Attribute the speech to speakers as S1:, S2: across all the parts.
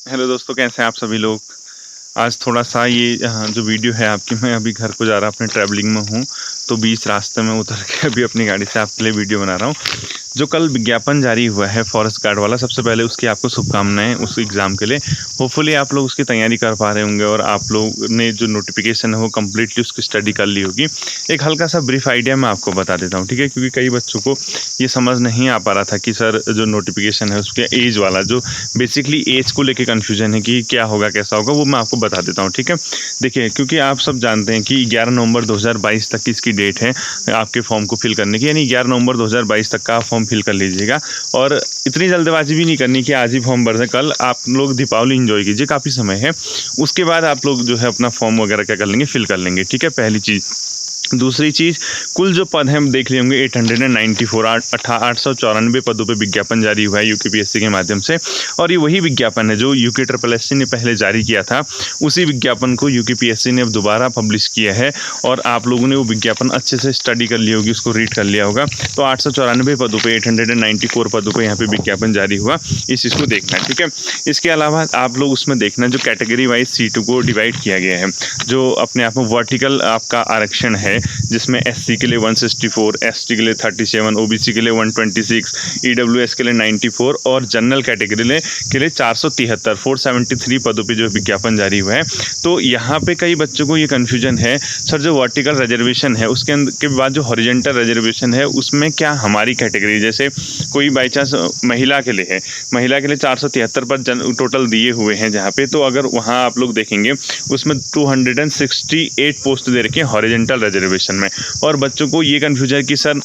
S1: Hello दोस्तों, कैसे हैं आप सभी लोग। आज थोड़ा-सा ये जो वीडियो है आपकी, मैं अभी घर को जा रहा अपने ट्रैवलिंग में हूँ, तो बीच रास्ते में उतर के अभी अपनी गाड़ी से आपके लिए वीडियो बना रहा हूँ। जो कल विज्ञापन जारी हुआ है फॉरेस्ट गार्ड वाला, सबसे पहले उसकी आपको शुभकामनाएँ उस एग्ज़ाम के लिए। होपफुली आप लोग उसकी तैयारी कर पा रहे होंगे और आप लोग ने जो नोटिफ़िकेशन है वो कंप्लीटली उसकी स्टडी कर ली होगी। एक हल्का-सा ब्रीफ आइडिया मैं आपको बता देता हूँ, ठीक है? क्योंकि कई बच्चों को ये समझ नहीं आ पा रहा था कि सर जो नोटिफ़िकेशन है उसके ऐज वाला, जो बेसिकली ऐज को लेके कन्फ्यूजन है कि क्या होगा, कैसा होगा, वो मैं आपको बता देता हूँ, ठीक है? देखिए, क्योंकि आप सब जानते हैं कि 11 नवंबर 2022 तक की इसकी डेट है आपके फॉर्म को फिल करने की, यानी 11 नवंबर 2022 तक का आप फॉर्म फिल कर लीजिएगा। और इतनी जल्दबाजी भी नहीं करनी कि आज ही फॉर्म भर दें, कल आप लोग दीपावली एंजॉय कीजिए, काफ़ी समय है। उसके बाद आप लोग जो है अपना फॉर्म वगैरह क्या कर लेंगे, फिल कर लेंगे, ठीक है? पहली चीज़। दूसरी चीज़, कुल जो पद हैं हम देख लिए होंगे 894 पदों पे विज्ञापन जारी हुआ है यूकेपीएससी के माध्यम से। और ये वही विज्ञापन है जो यूके ट्रिपल एससी ने पहले जारी किया था, उसी विज्ञापन को यूकेपीएससी ने अब दोबारा पब्लिश किया है और आप लोगों ने वो विज्ञापन अच्छे से स्टडी कर ली होगी, उसको रीड कर लिया होगा। तो 894 पदों पे 894 पदों पे यहाँ पे विज्ञापन जारी हुआ, इस चीज़ को देखना है, ठीक है? इसके अलावा आप लोग उसमें देखना जो कैटेगरी वाइज सीटों को डिवाइड किया गया है, जो अपने आप में वर्टिकल आपका आरक्षण है, जिसमें एससी के लिए 164, एसटी के लिए 37, ओबीसी के लिए 126, ईडब्ल्यूएस के लिए 94 और जनरल कैटेगरी के लिए 473 पदों पे जो विज्ञापन जारी हुआ है। तो यहाँ पे कई बच्चों को ये कन्फ्यूजन है, सर जो वर्टिकल रिजर्वेशन है उसके के बाद जो हॉरिजॉन्टल रिजर्वेशन है उसमें क्या हमारी कैटेगरी, जैसे कोई बाई चांस महिला के लिए है, महिला के लिए 473 पर टोटल दिए हुए हैं जहाँ पे, तो अगर वहाँ आप लोग देखेंगे उसमें 268 पोस्ट दे रखे हैं हॉरिजॉन्टल रिजर्वेशन में। और बच्चों को ये कन्फ्यूजन है कि सर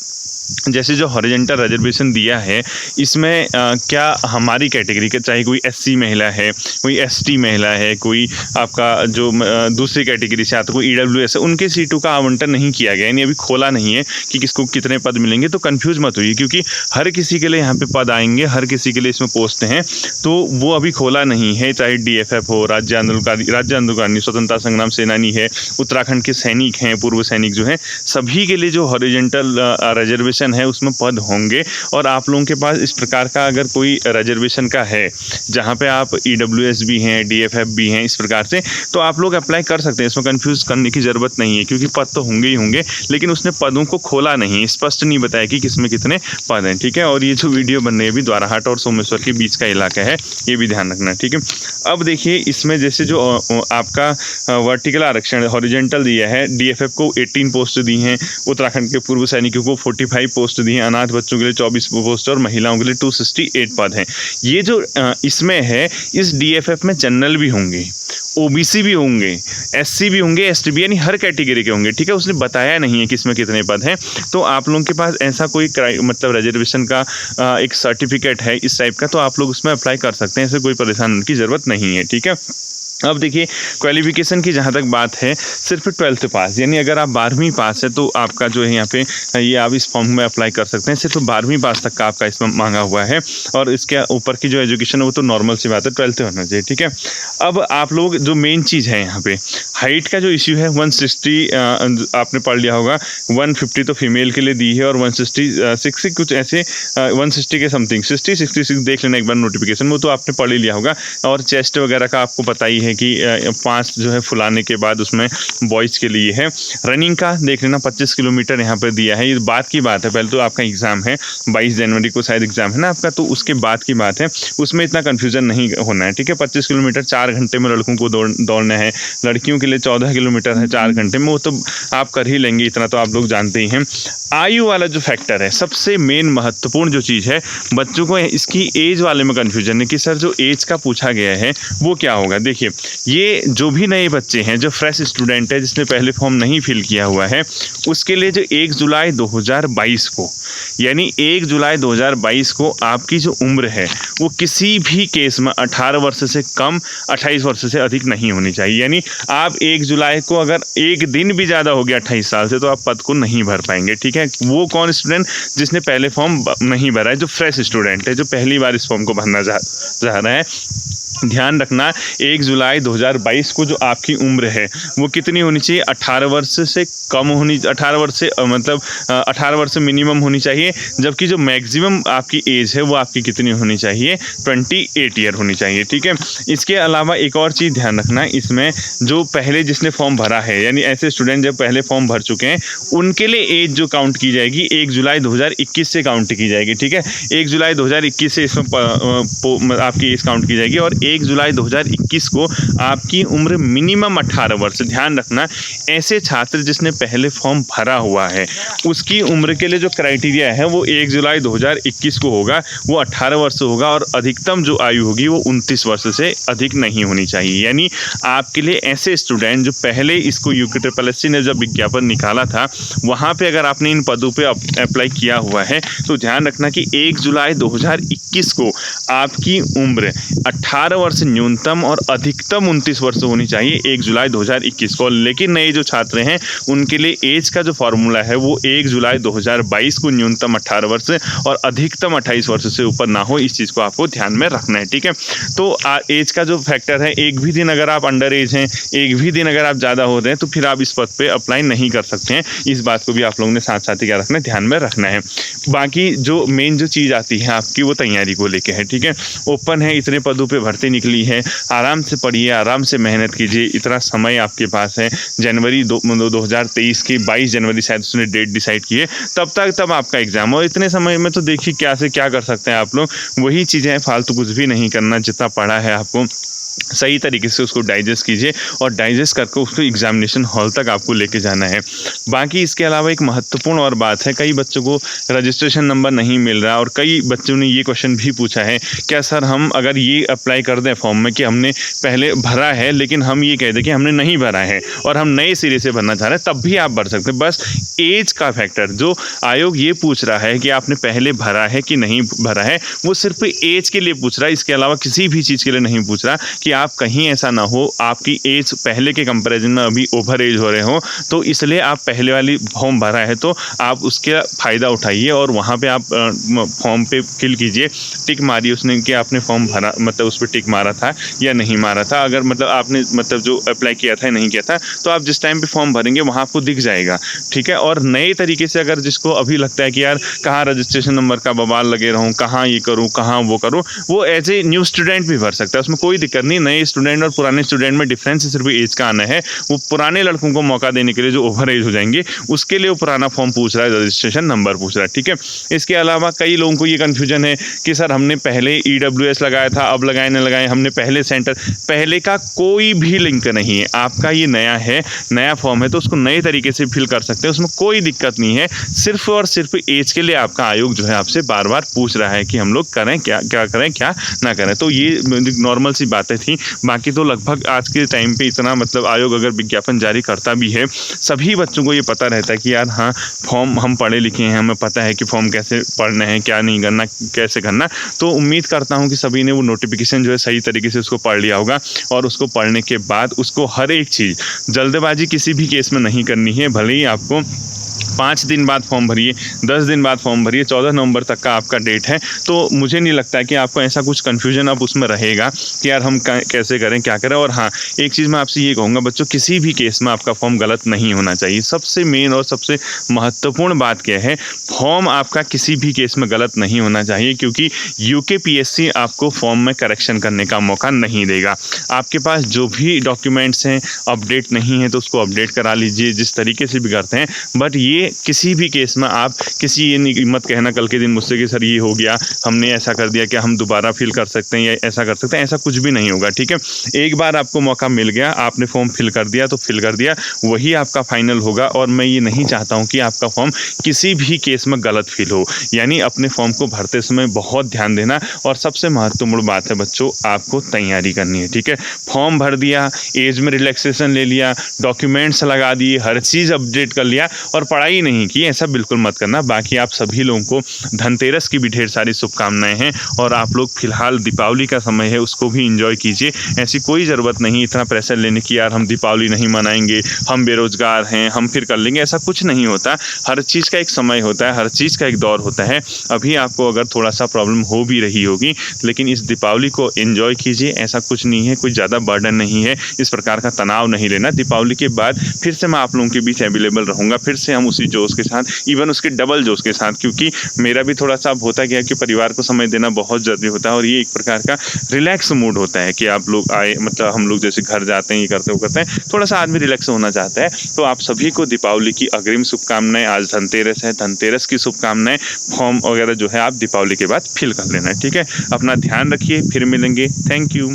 S1: जैसे जो हॉरिजॉन्टल रिजर्वेशन दिया है इसमें क्या हमारी कैटेगरी के, चाहे कोई एससी महिला है, कोई एसटी महिला है, कोई आपका जो दूसरी कैटेगरी से आता कोई ईडब्ल्यूएस है, उनके सीटों का आवंटन नहीं किया गया, यानी अभी खोला नहीं है कि किसको कितने पद मिलेंगे। तो कन्फ्यूज़ मत होइए, क्योंकि हर किसी के लिए यहाँ पे पद आएंगे, हर किसी के लिए इसमें पोस्ट हैं, तो वो अभी खोला नहीं है। चाहे डीएफएफ हो, राज्य आंदोलनकारी स्वतंत्रता संग्राम सेनानी है, उत्तराखंड के सैनिक हैं, पूर्व सैनिक जो हैं, सभी के लिए जो हॉरिजॉन्टल रिजर्वेशन है उसमें पद होंगे। और आप लोगों के पास इस प्रकार का अगर कोई रिजर्वेशन का है जहां पे आप ईडब्ल्यूएस भी हैं, डीएफएफ भी हैं, इस प्रकार से, तो आप लोग अप्लाई कर सकते हैं, इसमें कंफ्यूज करने की ज़रूरत नहीं है, क्योंकि पद तो होंगे ही होंगे, लेकिन उसने पदों को खोला नहीं, स्पष्ट नहीं बताया कि किसमें कितने पद हैं, ठीक है? और ये जो वीडियो बन रही है अभी द्वाराहाट और सोमेश्वर के बीच का इलाका है, ये भी ध्यान रखना, ठीक है? अब देखिए इसमें जैसे जो आपका वर्टिकल आरक्षण हॉरिजॉन्टल दिया है, डीएफएफ को 18 पोस्ट दी हैं, उत्तराखंड के पूर्व सैनिकों को 45 पोस्ट दी हैं, अनाथ बच्चों के लिए 24 पोस्ट और महिलाओं के लिए 268 पद हैं। ये जो इसमें है, इस डीएफएफ में जनरल भी होंगे, ओबीसी भी होंगे, एससी भी होंगे, एसटी भी, यानी हर कैटेगरी के होंगे, ठीक है? उसने बताया नहीं है कि इसमें कितने पद हैं। तो आप लोगों के पास ऐसा कोई मतलब रिजर्वेशन का एक सर्टिफिकेट है इस टाइप का, तो आप लोग उसमें अप्लाई कर सकते हैं, ऐसे कोई परेशान होने की ज़रूरत नहीं है, ठीक है? अब देखिए क्वालिफिकेशन की जहाँ तक बात है, सिर्फ 12th पास, यानी अगर आप 12वीं पास है तो आपका जो है यहाँ पे ये आप इस फॉर्म में अप्लाई कर सकते हैं। सिर्फ 12वीं पास तक का आपका इसमें मांगा हुआ है, और इसके ऊपर की जो एजुकेशन है वो तो नॉर्मल सी बात है, 12th होना चाहिए, ठीक है? अब आप लोग जो मेन चीज़ है यहाँ पे, हाइट का जो इश्यू है 160 आपने पढ़ लिया होगा, 150 तो फीमेल के लिए दी है और 166 कुछ ऐसे 160 के समथिंग 66 देख लेना एक बार नोटिफिकेशन, वो तो आपने पढ़ ही लिया होगा। और चेस्ट वगैरह का आपको पता ही है कि 5 जो है फुलाने के बाद उसमें बॉयज़ के लिए है। रनिंग का देख लेना 25 किलोमीटर यहाँ पर दिया है, ये बात की बात है, पहले तो आपका एग्ज़ाम है 22 जनवरी को शायद एग्ज़ाम है ना आपका, तो उसके बाद की बात है, उसमें इतना कन्फ्यूजन नहीं होना है, ठीक है? 25 किलोमीटर 4 घंटे में लड़कों को दौड़ना है, लड़कियों के लिए 14 किलोमीटर है 4 घंटे में, वो तो आप कर ही लेंगे, इतना तो आप लोग जानते ही हैं। आयु वाला जो फैक्टर है, सबसे मेन महत्वपूर्ण जो चीज़ है, बच्चों को इसकी एज वाले में कन्फ्यूजन है कि सर जो एज का पूछा गया है वो क्या होगा। देखिए ये जो भी नए बच्चे हैं, जो फ्रेश स्टूडेंट है जिसने पहले फॉर्म नहीं फिल किया हुआ है, उसके लिए जो 1 जुलाई 2022 को, यानी 1 जुलाई 2022 को आपकी जो उम्र है वो किसी भी केस में 18 वर्ष से कम, 28 वर्ष से अधिक नहीं होनी चाहिए। यानी आप 1 जुलाई को अगर एक दिन भी ज़्यादा हो गया 28 साल से, तो आप पद को नहीं भर पाएंगे, ठीक है? वो कौन स्टूडेंट जिसने पहले फॉर्म नहीं भरा है, जो फ्रेश स्टूडेंट है, जो पहली बार इस फॉर्म को भरना चाह रहा है, ध्यान रखना 1 जुलाई 2022 को जो आपकी उम्र है वो कितनी होनी चाहिए, 18 वर्ष से कम होनी, 18 वर्ष से मतलब 18 वर्ष से मिनिमम होनी चाहिए, जबकि जो मैक्सिमम आपकी एज है वो आपकी कितनी होनी चाहिए, 28 ईयर होनी चाहिए। ठीक है। इसके अलावा एक और चीज़ ध्यान रखना, इसमें जो पहले जिसने फॉर्म भरा है, यानी ऐसे स्टूडेंट जब पहले फॉर्म भर चुके हैं उनके लिए एज जो काउंट की जाएगी 1 जुलाई 2021 से काउंट की जाएगी। ठीक है। 1 जुलाई 2021 से इसमें आपकी एज काउंट की जाएगी और 1 जुलाई 2021 को आपकी उम्र मिनिमम 18 वर्ष। ध्यान रखना, ऐसे छात्र जिसने पहले फॉर्म भरा हुआ है उसकी उम्र के लिए जो क्राइटेरिया है वो 1 जुलाई 2021 को होगा, वो 18 वर्ष होगा और अधिकतम जो आयु होगी वो 29 वर्ष से अधिक नहीं होनी चाहिए। यानी आपके लिए ऐसे स्टूडेंट जो पहले इसको यूके ने जब विज्ञापन निकाला था वहाँ पे अगर आपने इन पदों पे अप्लाई किया हुआ है तो ध्यान रखना कि 1 जुलाई 2021 को आपकी उम्र 18 वर्ष न्यूनतम और अधिकतम 29 वर्ष होनी चाहिए 1 जुलाई 2021 को। लेकिन नए जो छात्र हैं उनके लिए एज का जो फॉर्मूला है वो 1 जुलाई 2022 को न्यूनतम 18 वर्ष और अधिकतम 28 वर्ष से ऊपर ना हो, इस चीज़ को आपको ध्यान में रखना है। ठीक है। तो एज का जो फैक्टर है, एक भी दिन अगर आप अंडर एज हैं, एक भी दिन अगर आप ज़्यादा हो रहे हैं तो फिर आप इस पद पे अप्लाई नहीं कर सकते हैं। इस बात को भी आप लोगों ने साथ साथ ही क्या रखना है, ध्यान में रखना है। बाकी जो मेन जो चीज़ आती है आपकी वो तैयारी को लेके है। ठीक है। ओपन है, इतने पदों पे भर्ती निकली है, आराम से पढ़िए, आराम से मेहनत कीजिए, इतना समय आपके पास है। जनवरी 2023 की 22 जनवरी शायद उसने डेट डिसाइड की है, तब आपका एग्जाम, और इतने समय में तो देखिए क्या से क्या कर सकते हैं आप लोग। वही चीज़ें हैं, फालतू कुछ भी नहीं करना, जितना पढ़ा है आपको सही तरीके से उसको डाइजेस्ट कीजिए और डाइजेस्ट करके उसको एग्जामिनेशन हॉल तक आपको लेके जाना है। बाकी इसके अलावा एक महत्वपूर्ण और बात है, कई बच्चों को रजिस्ट्रेशन नंबर नहीं मिल रहा और कई बच्चों ने ये क्वेश्चन भी पूछा है, क्या सर हम अगर ये अप्लाई कर दें फॉर्म में कि हमने पहले भरा है लेकिन हम ये कह दें कि हमने नहीं भरा है और हम नए सिरे से भरना चाह रहे हैं, तब भी आप भर सकते हैं। बस एज का फैक्टर जो आयोग ये पूछ रहा है कि आपने पहले भरा है कि नहीं भरा है, वो सिर्फ एज के लिए पूछ रहा है, इसके अलावा किसी भी चीज़ के लिए नहीं पूछ रहा कि आप कहीं ऐसा ना हो आपकी एज पहले के कंपैरिजन में अभी ओवर एज हो रहे हो, तो इसलिए आप पहले वाली फॉर्म भरा है तो आप उसका फ़ायदा उठाइए और वहाँ पे आप फॉर्म पे फिल कीजिए, टिक मारिए उसने कि आपने फॉर्म भरा, मतलब उस पर टिक मारा था या नहीं मारा था। अगर मतलब आपने मतलब जो अप्लाई किया था नहीं किया था तो आप जिस टाइम पे फॉर्म भरेंगे वहाँ आपको दिख जाएगा। ठीक है। और नए तरीके से अगर जिसको अभी लगता है कि यार कहाँ रजिस्ट्रेशन नंबर का बवाल लगे रहूँ, कहाँ ये करूँ, कहाँ वो करूँ, वो एज ए न्यू स्टूडेंट भी भर सकता है, उसमें कोई दिक्कत नहीं। नए स्टूडेंट और पुराने स्टूडेंट में डिफरेंस सिर्फ एज का आना है। वो पुराने लड़कों को मौका देने के लिए जो ओवर एज हो जाएंगे उसके लिए वो पुराना फॉर्म पूछ रहा है, रजिस्ट्रेशन नंबर पूछ रहा है। ठीक है। इसके अलावा कई लोगों को ये कन्फ्यूजन है कि सर हमने पहले EWS लगाया था, अब लगाए न लगाए, हमने पहले सेंटर, पहले का कोई भी लिंक नहीं है। आपका ये नया है, नया फॉर्म है तो उसको नए तरीके से फिल कर सकते हैं, उसमें कोई दिक्कत नहीं है। सिर्फ और सिर्फ एज के लिए आपका आयोग जो है आपसे बार बार पूछ रहा है कि हम लोग करें क्या करें क्या ना करें। तो ये नॉर्मल सी बातें थी। बाकी तो लगभग आज के टाइम पे इतना मतलब आयोग अगर विज्ञापन जारी करता भी है, सभी बच्चों को ये पता रहता है कि यार हाँ फॉर्म हम पढ़े लिखे हैं, हमें पता है कि फॉर्म कैसे पढ़ना है, क्या नहीं करना, कैसे करना। तो उम्मीद करता हूँ कि सभी ने वो नोटिफिकेशन जो है सही तरीके से उसको पढ़ लिया होगा और उसको पढ़ने के बाद उसको हर एक चीज़, जल्दबाजी किसी भी केस में नहीं करनी है। भले ही आपको 5 दिन बाद फॉर्म भरिए, 10 दिन बाद फॉर्म भरिए, 14 नवंबर तक का आपका डेट है, तो मुझे नहीं लगता है कि आपको ऐसा कुछ कन्फ्यूजन अब उसमें रहेगा कि यार हम कैसे करें क्या करें। और हाँ, एक चीज़ मैं आपसे ये कहूँगा बच्चों, किसी भी केस में आपका फॉर्म गलत नहीं होना चाहिए। सबसे मेन और सबसे महत्वपूर्ण बात क्या है, फॉर्म आपका किसी भी केस में गलत नहीं होना चाहिए, क्योंकि UKPSC आपको फॉर्म में करेक्शन करने का मौका नहीं देगा। आपके पास जो भी डॉक्यूमेंट्स हैं अपडेट नहीं है तो उसको अपडेट करा लीजिए, जिस तरीके से भी करते हैं। बट ये किसी भी केस में आप किसी ये नहीं मत कहना कल के दिन मुझसे कि सर ये हो गया, हमने ऐसा कर दिया, क्या हम दोबारा फिल कर सकते हैं या ऐसा कर सकते हैं, ऐसा कुछ भी नहीं होगा। ठीक है। एक बार आपको मौका मिल गया, आपने फॉर्म फिल कर दिया तो फिल कर दिया, वही आपका फाइनल होगा। और मैं ये नहीं चाहता हूँ कि आपका फॉर्म किसी भी केस में गलत फिल हो। यानी अपने फॉर्म को भरते समय बहुत ध्यान देना। और सबसे महत्वपूर्ण बात है बच्चों, आपको तैयारी करनी है। ठीक है। फॉर्म भर दिया, एज में रिलैक्सेशन ले लिया, डॉक्यूमेंट्स लगा दिए, हर चीज़ अपडेट कर लिया और पढ़ाई ही नहीं की, ऐसा बिल्कुल मत करना। बाकी आप सभी लोगों को धनतेरस की भी ढेर सारी शुभकामनाएं हैं और आप लोग फिलहाल दीपावली का समय है उसको भी एंजॉय कीजिए। ऐसी कोई ज़रूरत नहीं इतना प्रेशर लेने की, यार हम दीपावली नहीं मनाएंगे, हम बेरोजगार हैं, हम फिर कर लेंगे, ऐसा कुछ नहीं होता। हर चीज़ का एक समय होता है, हर चीज़ का एक दौर होता है। अभी आपको अगर थोड़ा सा प्रॉब्लम हो भी रही होगी, लेकिन इस दीपावली को एंजॉय कीजिए। ऐसा कुछ नहीं है, कोई ज़्यादा बर्डन नहीं है, इस प्रकार का तनाव नहीं लेना। दीपावली के बाद फिर से मैं आप लोगों के बीच अवेलेबल रहूँगा, फिर से हम उसी जोश के साथ, इवन उसके डबल जोश के साथ, क्योंकि मेरा भी थोड़ा सा अब होता गया कि परिवार को समय देना बहुत ज़रूरी होता है और ये एक प्रकार का रिलैक्स मूड होता है कि आप लोग आए, मतलब हम लोग जैसे घर जाते हैं, ये करते वो करते हैं, थोड़ा सा आदमी रिलैक्स होना चाहता है। तो आप सभी को दीपावली की अग्रिम शुभकामनाएं। आज धनतेरस है, धनतेरस की शुभकामनाएं। फॉर्म वगैरह जो है आप दीपावली के बाद फिल कर लेना, ठीक है। अपना ध्यान रखिए, फिर मिलेंगे। Thank you.